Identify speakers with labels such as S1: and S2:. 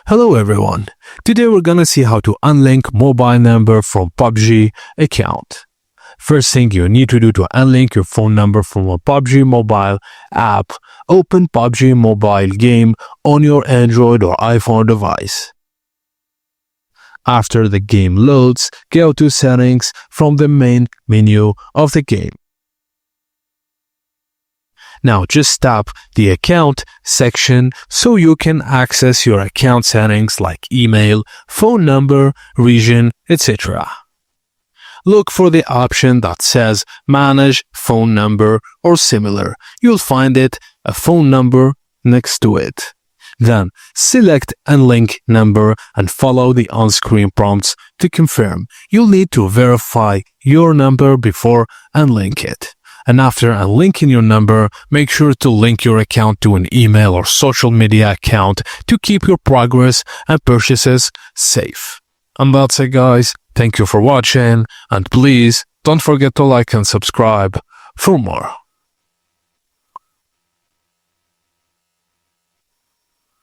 S1: Hello everyone, today we're gonna see how to unlink mobile number from PUBG account. First thing you need to do to unlink your phone number from a PUBG mobile app, open PUBG mobile game on your Android or iPhone device. After the game loads, go to settings from the main menu of the game. Now just tap the account section so you can access your account settings like email, phone number, region, etc. Look for the option that says manage phone number or similar. You'll find a phone number next to it. Then select Unlink number and follow the on-screen prompts to confirm. You'll need to verify your number before unlink it. And after unlinking your number, make sure to link your account to an email or social media account to keep your progress and purchases safe. And that's it guys. Thank you for watching and please don't forget to like and subscribe for more.